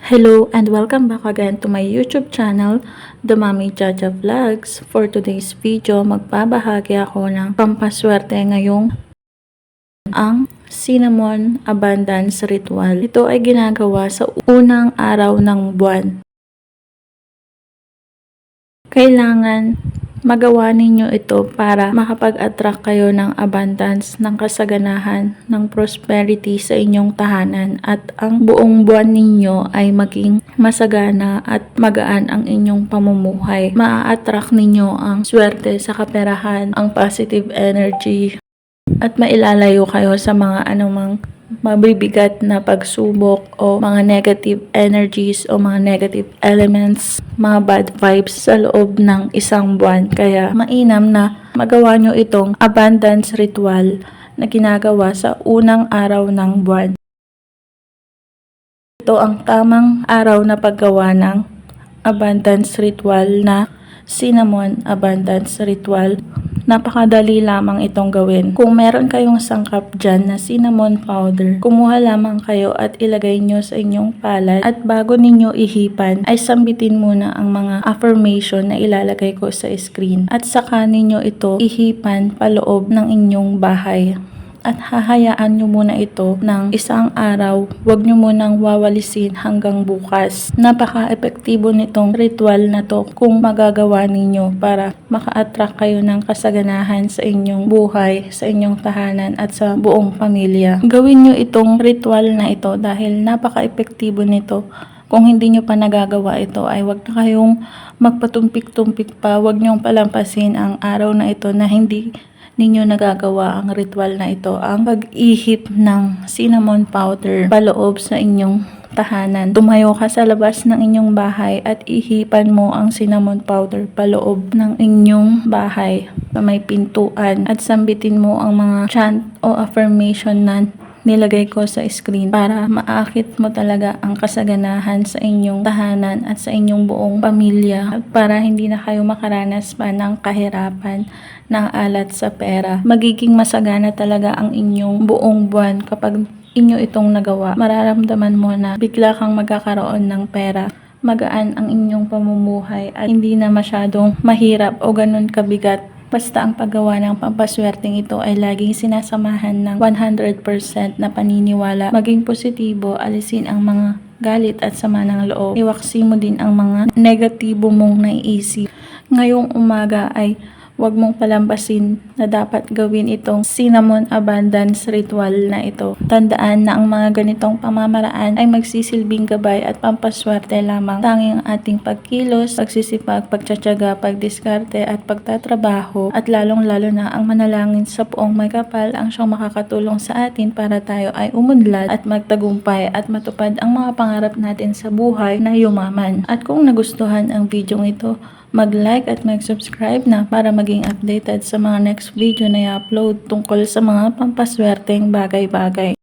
Hello and welcome back again to my YouTube channel, The Mommy Jaja Vlogs. For today's video, magbabahagi ako ng pampaswerte ngayong ang Cinnamon Abundance Ritual. Ito ay ginagawa sa unang araw ng buwan. Kailangan magawa ninyo ito para makapag-attract kayo ng abundance, ng kasaganahan, ng prosperity sa inyong tahanan at ang buong buwan ninyo ay maging masagana at magaan ang inyong pamumuhay. Maa-attract ninyo ang swerte sa kaperahan, ang positive energy at mailalayo kayo sa mga anumang mabibigat na pagsubok o mga negative energies o mga negative elements, mga bad vibes sa loob ng isang buwan. Kaya mainam na magawa nyo itong abundance ritual na ginagawa sa unang araw ng buwan. Ito ang tamang araw na paggawa ng abundance ritual na Cinnamon Abundance Ritual. Napakadali lamang itong gawin. Kung meron kayong sangkap dyan na cinnamon powder, kumuha lamang kayo at ilagay nyo sa inyong palad at bago ninyo ihipan ay sambitin muna ang mga affirmation na ilalagay ko sa screen at saka ninyo ito ihipan paloob ng inyong bahay. At hahayaan nyo muna ito ng isang araw. Huwag nyo munang wawalisin hanggang bukas. Napaka-epektibo nitong ritual na to kung magagawa ninyo para maka-attract kayo ng kasaganahan sa inyong buhay, sa inyong tahanan at sa buong pamilya. Gawin nyo itong ritual na ito dahil napaka-epektibo nito. Kung hindi nyo pa nagagawa ito ay huwag na kayong magpatumpik-tumpik pa. Huwag nyong palampasin ang araw na ito na hindi ninyo nagagawa ang ritual na ito, ang pag-ihip ng cinnamon powder paloob sa inyong tahanan. Tumayo ka sa labas ng inyong bahay at ihipan mo ang cinnamon powder paloob ng inyong bahay sa may pintuan at sambitin mo ang mga chant o affirmation na nilagay ko sa screen para maakit mo talaga ang kasaganahan sa inyong tahanan at sa inyong buong pamilya para hindi na kayo makaranas pa ng kahirapan, ng alat sa pera. Magiging masagana talaga ang inyong buong buwan kapag inyo itong nagawa. Mararamdaman mo na bigla kang magkakaroon ng pera. Magaan ang inyong pamumuhay at hindi na masyadong mahirap o ganun kabigat. Basta ang paggawa ng pampaswerteng ito ay laging sinasamahan ng 100% na paniniwala. Maging positibo, alisin ang mga galit at sama ng loob. Iwaksi mo din ang mga negatibo mong naiisip. Ngayong umaga ay huwag mong palampasin na dapat gawin itong Cinnamon Abundance Ritual na ito. Tandaan na ang mga ganitong pamamaraan ay magsisilbing gabay at pampaswerte lamang. Tanging ang ating pagkilos, pagsisipag, pagtsatsaga, pagdiskarte at pagtatrabaho at lalong-lalo na ang manalangin sa Poong May Kapal ang siyang makakatulong sa atin para tayo ay umunlad at magtagumpay at matupad ang mga pangarap natin sa buhay na yumaman. At kung nagustuhan ang video ito, mag-like at mag-subscribe na para maging updated sa mga next video na i-upload tungkol sa mga pampaswerteng bagay-bagay.